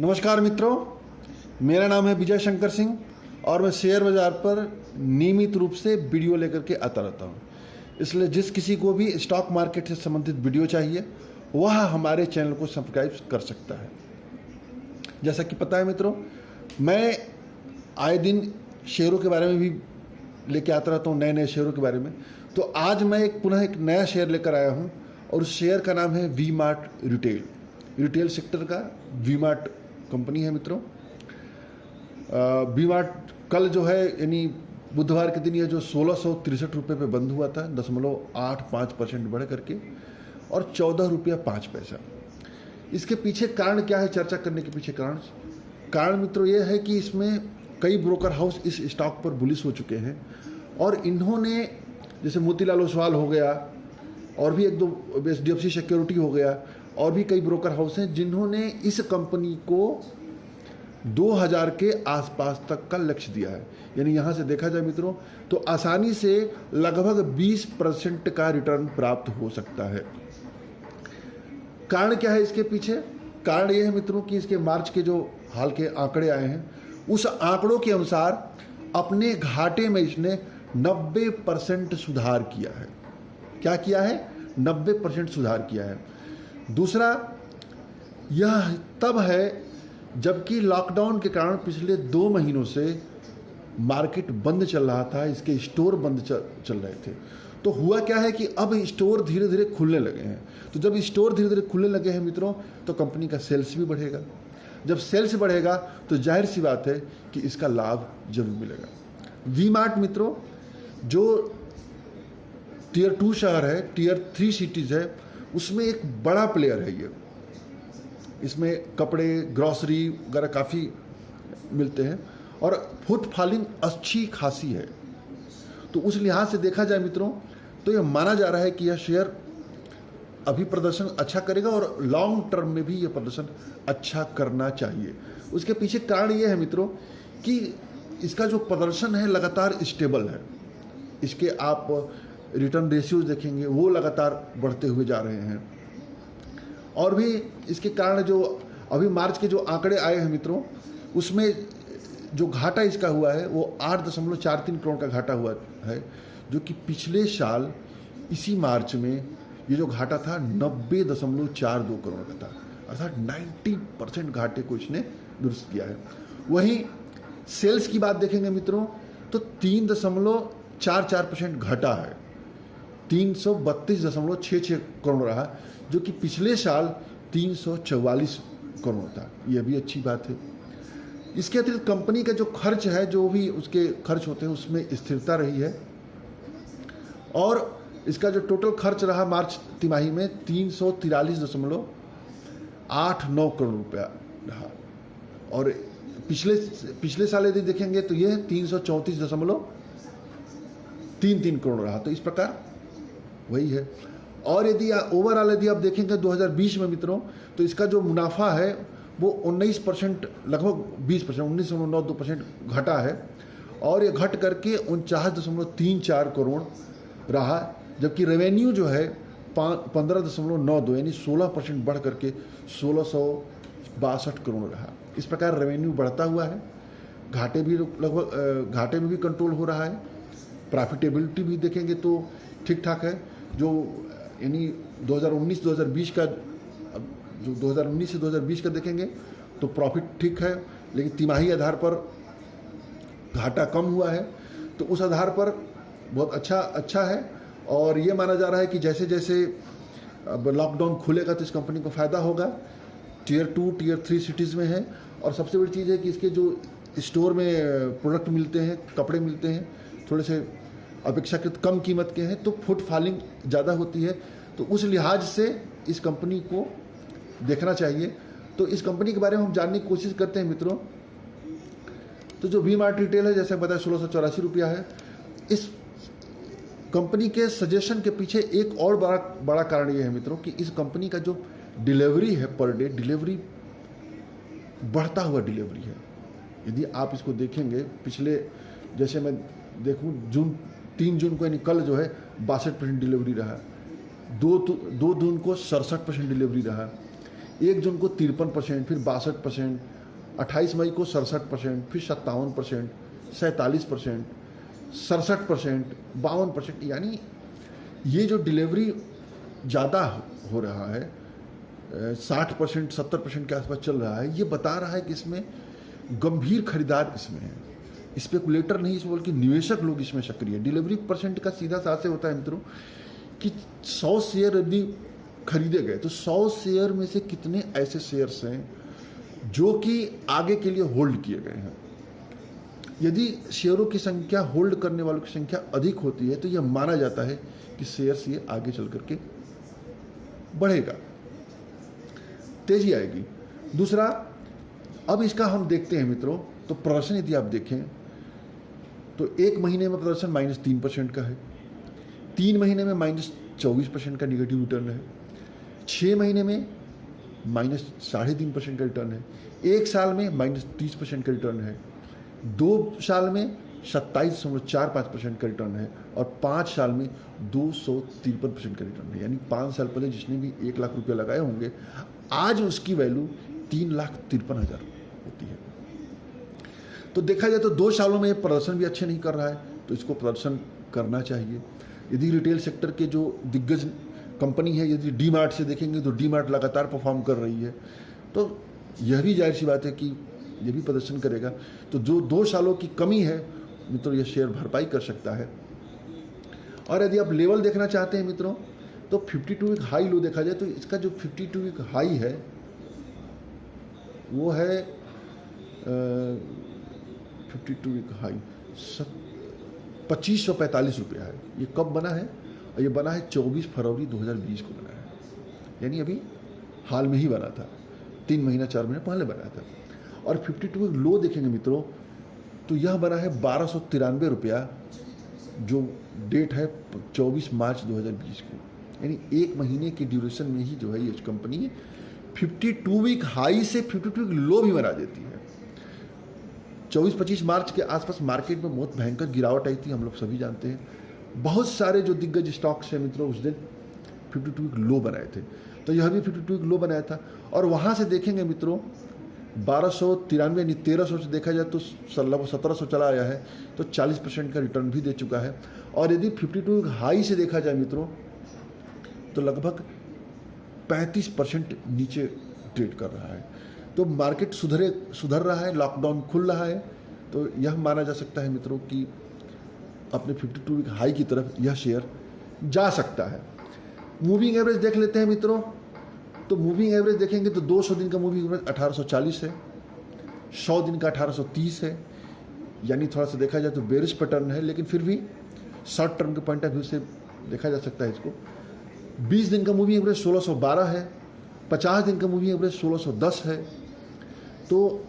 नमस्कार मित्रों, मेरा नाम है विजय शंकर सिंह और मैं शेयर बाज़ार पर नियमित रूप से वीडियो लेकर के आता रहता हूँ। इसलिए जिस किसी को भी स्टॉक मार्केट से संबंधित वीडियो चाहिए वह हमारे चैनल को सब्सक्राइब कर सकता है। जैसा कि पता है मित्रों, मैं आए दिन शेयरों के बारे में भी लेके आता रहता हूँ, नए नए शेयरों के बारे में। तो आज मैं पुनः एक नया शेयर लेकर आया हूँ और उस शेयर का नाम है वी मार्ट रिटेल सेक्टर का वी मार्ट कंपनी है मित्रों। वी मार्ट कल जो है यानी बुधवार के दिन ये जो 1663 रुपये पे बंद हुआ था, 0.85% बढ़ करके और 14 रुपया 5 पैसा। इसके पीछे कारण क्या है, चर्चा करने के पीछे कारण मित्रों ये है कि इसमें कई ब्रोकर हाउस इस स्टॉक पर बुलिश हो चुके हैं और इन्होंने जैसे मोतीलाल ओसवाल हो गया और भी एक दो HDFC सिक्योरिटी हो गया और भी कई ब्रोकर हाउस हैं जिन्होंने इस कंपनी को 2000 के आसपास तक का लक्ष्य दिया है। यानी यहाँ से देखा जाए मित्रों तो आसानी से लगभग 20% का रिटर्न प्राप्त हो सकता है। कारण क्या है इसके पीछे? कारण यह है मित्रों कि इसके मार्च के जो हाल के आंकड़े आए हैं उस आंकड़ों के अनुसार अपने घाटे में इसने 90% सुधार किया है। क्या किया है? 90% सुधार किया है। दूसरा, यह तब है जबकि लॉकडाउन के कारण पिछले 2 महीनों से मार्केट बंद चल रहा था, इसके स्टोर बंद चल रहे थे। तो हुआ क्या है कि अब स्टोर धीरे धीरे खुलने लगे हैं। तो जब स्टोर धीरे धीरे खुलने लगे हैं मित्रों तो कंपनी का सेल्स भी बढ़ेगा। जब सेल्स बढ़ेगा तो जाहिर सी बात है कि इसका लाभ जरूर मिलेगा। वी मार्ट मित्रों जो टियर 2 शहर है, टियर 3 सिटीज़ है, उसमें एक बड़ा प्लेयर है ये। इसमें कपड़े, ग्रॉसरी वगैरह काफ़ी मिलते हैं और फुटफॉलिंग अच्छी खासी है। तो उस लिहाज से देखा जाए मित्रों तो यह माना जा रहा है कि यह शेयर अभी प्रदर्शन अच्छा करेगा और लॉन्ग टर्म में भी यह प्रदर्शन अच्छा करना चाहिए। उसके पीछे कारण यह है मित्रों कि इसका जो प्रदर्शन है लगातार स्टेबल है। इसके आप रिटर्न रेशियोज देखेंगे वो लगातार बढ़ते हुए जा रहे हैं और भी इसके कारण जो अभी मार्च के जो आंकड़े आए हैं मित्रों उसमें जो घाटा इसका हुआ है वो 8.43 करोड़ का घाटा हुआ है, जो कि पिछले साल इसी मार्च में ये जो घाटा था 90.42 करोड़ का था। अर्थात 90% घाटे को इसने दुरुस्त किया है। वहीं सेल्स की बात देखेंगे मित्रों तो 3.44% घटा है, 332.66 करोड़ रहा, जो कि पिछले साल 344 करोड़ था। यह भी अच्छी बात है। इसके अतिरिक्त कंपनी का जो खर्च है, जो भी उसके खर्च होते हैं उसमें स्थिरता रही है और इसका जो टोटल खर्च रहा मार्च तिमाही में 343.89 करोड़ रुपया रहा और पिछले साल यदि देखेंगे तो यह 334.33 करोड़ रहा। तो इस प्रकार वही है। और यदि ओवरऑल यदि आप देखेंगे 2020 में मित्रों तो इसका जो मुनाफा है वो 19%, लगभग 20%, 19.92% घटा है और ये घट करके 49.34 करोड़ रहा, जबकि रेवेन्यू जो है 15.92 यानी 16% बढ़ करके 1662 करोड़ रहा। इस प्रकार रेवेन्यू बढ़ता हुआ है, घाटे भी लगभग घाटे में भी कंट्रोल हो रहा है। प्रॉफिटेबिलिटी भी देखेंगे तो ठीक ठाक है। जो यानी 2019-2020 का, जो 2019 से 2020 का देखेंगे तो प्रॉफिट ठीक है, लेकिन तिमाही आधार पर घाटा कम हुआ है। तो उस आधार पर बहुत अच्छा है और ये माना जा रहा है कि जैसे जैसे अब लॉकडाउन खुलेगा तो इस कंपनी को फ़ायदा होगा। टियर 2, टियर 3 सिटीज़ में है और सबसे बड़ी चीज़ है कि इसके जो स्टोर में प्रोडक्ट मिलते हैं, कपड़े मिलते हैं, थोड़े से अपेक्षाकृत कम कीमत के हैं, तो फुटफॉलिंग ज़्यादा होती है। तो उस लिहाज से इस कंपनी को देखना चाहिए। तो इस कंपनी के बारे में हम जानने की कोशिश करते हैं मित्रों। तो जो वी मार्ट रिटेल है, जैसे बताया 1684 रुपया है। इस कंपनी के सजेशन के पीछे एक और बड़ा कारण ये है मित्रों कि इस कंपनी का जो डिलीवरी है, पर डे डिलीवरी बढ़ता हुआ डिलीवरी है। यदि आप इसको देखेंगे पिछले, जैसे मैं देखूं 3 जून को यानी कल जो है 62% डिलीवरी रहा, 2 जून को 67% डिलीवरी रहा, 1 जून को 53%, फिर 62%, 28 मई को 67%, फिर 57%, 47%, 67%, 52%। यानी ये जो डिलीवरी ज़्यादा हो रहा है, 60%, 70% के आसपास चल रहा है, ये बता रहा है कि इसमें गंभीर खरीदार इसमें है, स्पेकुलेटर नहीं इसमें, बल्कि निवेशक लोग इसमें सक्रिय है। डिलीवरी परसेंट का सीधा सा से होता है मित्रों कि 100 शेयर यदि खरीदे गए तो 100 शेयर में से कितने ऐसे शेयर्स हैं जो कि आगे के लिए होल्ड किए गए हैं। यदि शेयरों की संख्या, होल्ड करने वालों की संख्या अधिक होती है तो यह माना जाता है कि शेयर्स ये आगे चल करके बढ़ेगा, तेजी आएगी। दूसरा, अब इसका हम देखते हैं मित्रों, तो प्रदर्शन यदि आप देखें तो 1 महीने में प्रदर्शन -3% का है, 3 महीने में -24% का निगेटिव रिटर्न है, 6 महीने में -3.5% का रिटर्न है, 1 साल में -30% का रिटर्न है, 2 साल में 27.45% का रिटर्न है और 5 साल में 253% का रिटर्न है। यानी 5 साल पहले जिसने भी 1 लाख रुपये लगाए होंगे, आज उसकी वैल्यू 3,53,000 होती है। तो देखा जाए तो 2 सालों में प्रदर्शन भी अच्छे नहीं कर रहा है, तो इसको प्रदर्शन करना चाहिए। यदि रिटेल सेक्टर के जो दिग्गज कंपनी है, यदि डी मार्ट से देखेंगे तो डी मार्ट लगातार परफॉर्म कर रही है, तो यह भी जाहिर सी बात है कि यह भी प्रदर्शन करेगा। तो जो 2 सालों की कमी है मित्रों, यह शेयर भरपाई कर सकता है। और यदि आप लेवल देखना चाहते हैं मित्रों, तो 52 वीक हाई लो देखा जाए तो इसका जो 52 वीक हाई है वो है 52 वीक हाई 2545 रुपया है। ये कब बना है? ये बना है 24 फरवरी 2020 को बना है, यानी अभी हाल में ही बना था, 3 महीना 4 महीने पहले बना था। और 52 वीक लो देखेंगे मित्रों तो यह बना है 1293 रुपया, जो डेट है 24 मार्च 2020 को। यानी 1 महीने की ड्यूरेशन में ही जो है ये कंपनी 52 वीक हाई से 52 वीक लो भी बना देती है। 24-25 मार्च के आसपास मार्केट में बहुत भयंकर गिरावट आई थी, हम लोग सभी जानते हैं। बहुत सारे जो दिग्गज स्टॉक्स हैं मित्रों उस दिन 52 वीक लो बनाए थे, तो यह भी 52 वीक लो बनाया था। और वहाँ से देखेंगे मित्रों 1293 यानी 1300 से देखा जाए तो 1700 चला आया है, तो 40% का रिटर्न भी दे चुका है। और यदि 52 वीक हाई से देखा जाए मित्रों तो लगभग 35% नीचे ट्रेड कर रहा है। तो मार्केट सुधर रहा है, लॉकडाउन खुल रहा है, तो यह माना जा सकता है मित्रों कि अपने 52 वीक हाई की तरफ यह शेयर जा सकता है। मूविंग एवरेज देख लेते हैं मित्रों, तो मूविंग एवरेज देखेंगे तो 200 दिन का मूविंग एवरेज 1840 है, 100 दिन का 1830 है, यानी थोड़ा सा देखा जाए तो बेरिश पैटर्न है, लेकिन फिर भी शॉर्ट टर्म के पॉइंट ऑफ व्यू से देखा जा सकता है इसको। 20 दिन का मूविंग एवरेज 1612 है, 50 दिन का मूविंग एवरेज 1610 है। तो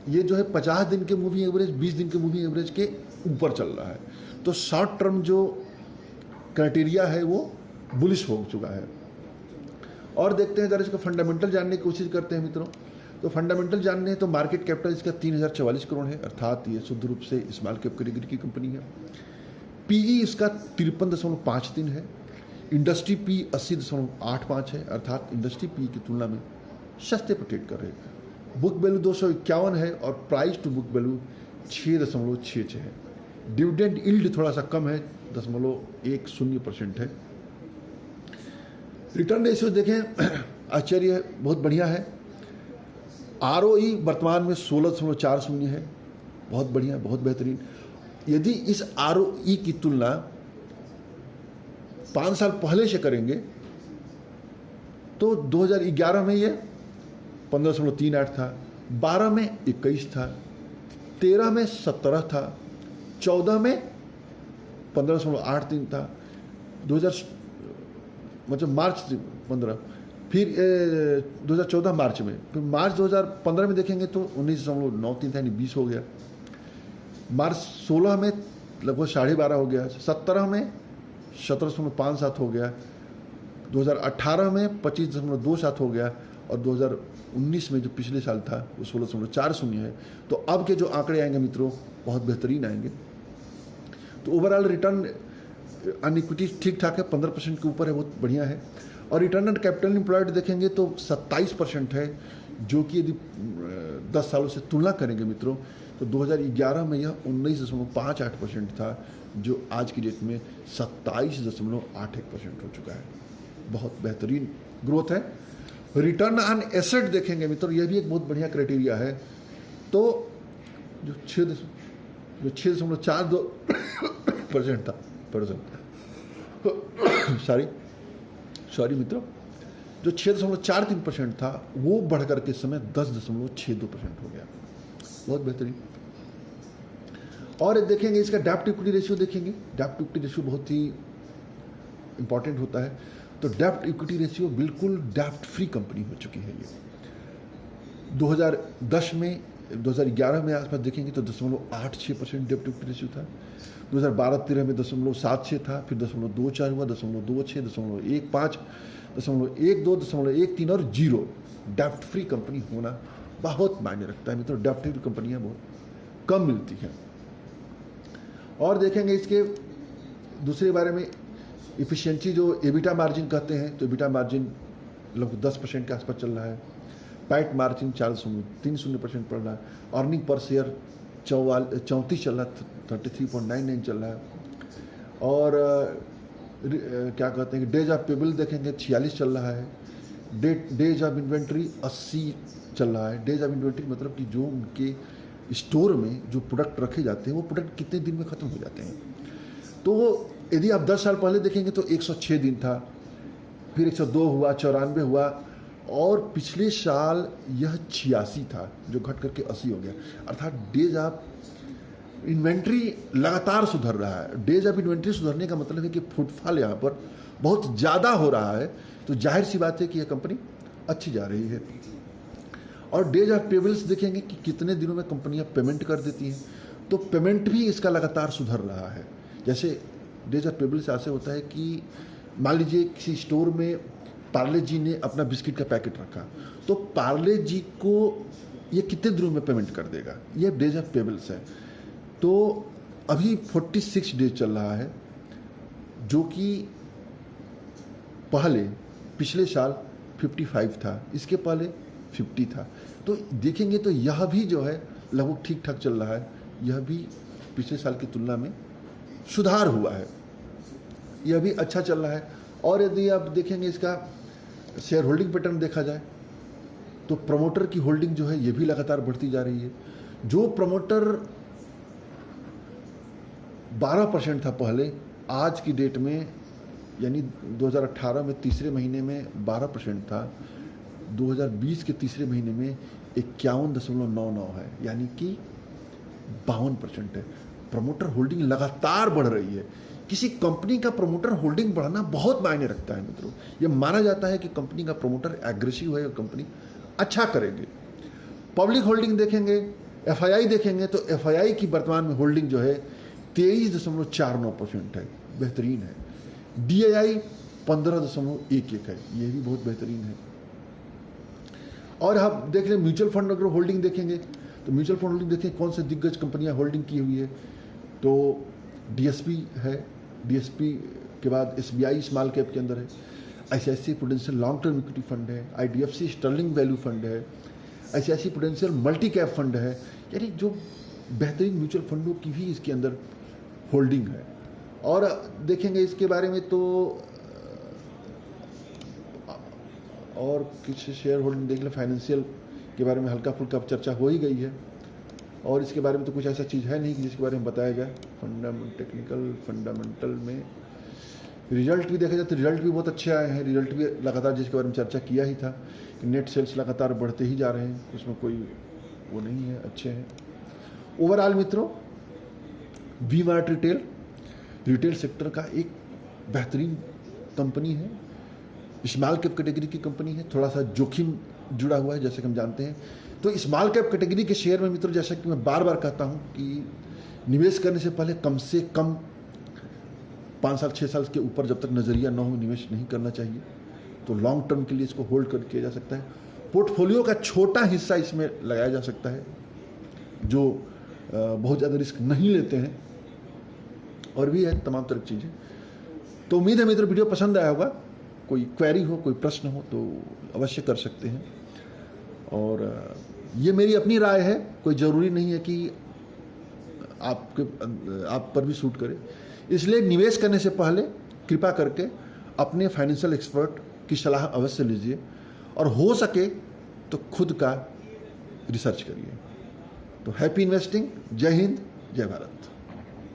ये जो है 50 दिन के मूविंग एवरेज 20 दिन के मूविंग एवरेज के ऊपर चल रहा है, तो शॉर्ट टर्म जो क्राइटेरिया है वो बुलिश हो चुका है। और देखते हैं जरा इसका फंडामेंटल जानने की कोशिश करते हैं मित्रों। तो फंडामेंटल जानने हैं तो मार्केट कैपिटल इसका 3044 करोड़ है, अर्थात ये शुद्ध रूप से स्मॉल कैप कैटेगरी की कंपनी है। पीई इसका 53.53 है, इंडस्ट्री पी 80.85 है, अर्थात इंडस्ट्री पी की तुलना में सस्ते पर ट्रेड कर रहे हैं। बुक वैल्यू 251 है और प्राइस टू बुक वैल्यू 6.66 है। डिविडेंड यील्ड थोड़ा सा कम है, 0.10% है। रिटर्न रेशियो देखें, आश्चर्य बहुत बढ़िया है। आरओई वर्तमान में 16.40 है, बहुत बढ़िया, बहुत बेहतरीन। यदि इस आरओई की तुलना 5 साल पहले से करेंगे तो 2011 में ये 15.38 था, 12 में 21 था, 13 में 17 था, 14 में 15.83 था, 2000 मतलब मार्च 15, फिर 2014 मार्च में, फिर मार्च 2015 में देखेंगे तो 19.93 था, यानी 20 हो गया। मार्च 16 में लगभग 12.5 हो गया, 17 में 17.57 हो गया, 2018 में 25.27 हो गया और 2019 में जो पिछले साल था वो 16.40 है। तो अब के जो आंकड़े आएंगे मित्रों बहुत बेहतरीन आएंगे। तो ओवरऑल रिटर्न ऑन इक्विटी ठीक ठाक है, 15% के ऊपर है, बहुत बढ़िया है। और रिटर्न ऑन कैपिटल एम्प्लॉयड देखेंगे तो 27% है, जो कि यदि 10 सालों से तुलना करेंगे मित्रों तो 2011 में यह 19.58% था, जो आज की डेट में 27.81% हो चुका है। बहुत बेहतरीन ग्रोथ है। रिटर्न ऑन एसेट देखेंगे मित्रों, यह भी एक बहुत बढ़िया क्राइटेरिया है। तो जो 6.42% था सॉरी मित्रों, जो 6.43% था वो बढ़कर के समय 10.62% हो गया। बहुत बेहतरीन। और देखेंगे इसका डेब्ट इक्विटी रेशियो देखेंगे। डेब्ट इक्विटी रेशियो बहुत ही इंपॉर्टेंट होता है। तो डेब्ट इक्विटी रेशियो बिल्कुल डेब्ट फ्री कंपनी हो चुकी है ये। 2011 में आसपास देखेंगे तो 0.86% डेब्ट इक्विटी रेशियो था। 2012-13 में 0.76 था, फिर 0.24 हुआ, 0.26, 0.15, 0.12, 0.13 और 0। डेब्ट फ्री कंपनी होना बहुत मायने रखता है मित्रों। डेब्ट फ्री कंपनियां बहुत कम मिलती हैं। और देखेंगे इसके दूसरे बारे में इफिशिएंसी, जो एबिटा मार्जिन कहते हैं, तो एबिटा मार्जिन लगभग 10% के आसपास चल रहा है। पैट मार्जिन 4.30% पड़ रहा है। अर्निंग पर शेयर 34 चल रहा है, 33.99 चल रहा है। और क्या कहते हैं, डेज ऑफ पेबल देखेंगे 46 चल रहा है। डेज ऑफ इन्वेंट्री 80 चल रहा है। डेज ऑफ इन्वेंट्री मतलब कि जो उनके स्टोर में जो प्रोडक्ट रखे जाते हैं वो प्रोडक्ट कितने दिन में ख़त्म हो जाते हैं। तो यदि आप 10 साल पहले देखेंगे तो 106 दिन था, फिर 102 हुआ, 94 हुआ, और पिछले साल यह 86 था, जो घट करके 80 हो गया। अर्थात डेज ऑफ इन्वेंट्री लगातार सुधर रहा है। डेज ऑफ इन्वेंट्री सुधरने का मतलब है कि फुटफॉल यहाँ पर बहुत ज़्यादा हो रहा है। तो जाहिर सी बात है कि यह कंपनी अच्छी जा रही है। और डेज ऑफ पेबल्स देखेंगे कि कितने दिनों में कंपनियां पेमेंट कर देती हैं, तो पेमेंट भी इसका लगातार सुधर रहा है। जैसे डेज ऑफ पेबल्स ऐसे होता है कि मान लीजिए किसी स्टोर में पार्ले जी ने अपना बिस्किट का पैकेट रखा, तो पार्ले जी को ये कितने दिनों में पेमेंट कर देगा, ये डेज ऑफ पेबल्स है। तो अभी 46 डेज चल रहा है, जो कि पिछले साल 55 था, इसके पहले 50 था। तो देखेंगे तो यह भी जो है लगभग ठीक ठाक चल रहा है। यह भी पिछले साल की तुलना में सुधार हुआ है, यह भी अच्छा चल रहा है। और यदि आप देखेंगे इसका शेयर होल्डिंग पैटर्न देखा जाए तो प्रमोटर की होल्डिंग जो है ये भी लगातार बढ़ती जा रही है। जो प्रमोटर 12% था पहले, आज की डेट में यानी 2018 में तीसरे महीने में 12% था, 2020 के तीसरे महीने में 51.99 है, यानी कि 52% है। प्रमोटर होल्डिंग लगातार बढ़ रही है। किसी कंपनी का प्रमोटर होल्डिंग बढ़ना बहुत मायने रखता है मित्रों। यह माना जाता है कि कंपनी का प्रमोटर एग्रेसिव है और कंपनी अच्छा करेगी। पब्लिक होल्डिंग देखेंगे, एफआईआई देखेंगे तो एफआईआई की वर्तमान में होल्डिंग जो है 23.49% है, बेहतरीन है। डीआईआई 15.11 है, यह भी बहुत बेहतरीन है। और आप देख रहे म्यूचुअल फंड अगर होल्डिंग देखेंगे तो म्यूचुअल फंड होल्डिंग देखें कौन से दिग्गज कंपनियां होल्डिंग की हुई है, तो डीएसपी है, डीएसपी के बाद एसबीआई स्मॉल कैप के अंदर है, ICICI prudential long term equity fund है, आईडीएफसी स्टर्लिंग वैल्यू फंड है, ICICI prudential multi cap fund है, यानी जो बेहतरीन म्यूचुअल फंडों की भी इसके अंदर होल्डिंग है। और देखेंगे इसके बारे में तो और कुछ शेयर होल्डिंग देख लें, फाइनेंशियल के बारे में हल्का फुल्का चर्चा हो ही गई है। और इसके बारे में तो कुछ ऐसा चीज़ है नहीं कि जिसके बारे में बताया गया। फंडामेंटल में रिजल्ट भी देखा जाए तो रिजल्ट भी बहुत अच्छे आए हैं। रिजल्ट भी लगातार जिसके बारे में चर्चा किया ही था कि नेट सेल्स लगातार बढ़ते ही जा रहे हैं, उसमें कोई वो नहीं है, अच्छे हैं। ओवरऑल मित्रों, वी मार्ट रिटेल सेक्टर का एक बेहतरीन कंपनी है, स्मॉल कैप कैटेगरी की कंपनी है, थोड़ा सा जोखिम जुड़ा हुआ है जैसे कि हम जानते हैं। तो स्मॉल कैप कैटेगरी के शेयर में मित्रों, जैसा कि मैं बार बार कहता हूं कि निवेश करने से पहले कम से कम 5 साल 6 साल के ऊपर जब तक नज़रिया न हो निवेश नहीं करना चाहिए। तो लॉन्ग टर्म के लिए इसको होल्ड कर किया जा सकता है। पोर्टफोलियो का छोटा हिस्सा इसमें लगाया जा सकता है, जो बहुत ज़्यादा रिस्क नहीं लेते हैं, और भी है तमाम तरह की चीज़ें। तो उम्मीद है मित्रों वीडियो पसंद आया होगा। कोई क्वेरी हो, कोई प्रश्न हो तो अवश्य कर सकते हैं। और ये मेरी अपनी राय है, कोई ज़रूरी नहीं है कि आप पर भी सूट करे। इसलिए निवेश करने से पहले कृपा करके अपने फाइनेंशियल एक्सपर्ट की सलाह अवश्य लीजिए और हो सके तो खुद का रिसर्च करिए। तो हैप्पी इन्वेस्टिंग। जय हिंद, जय भारत।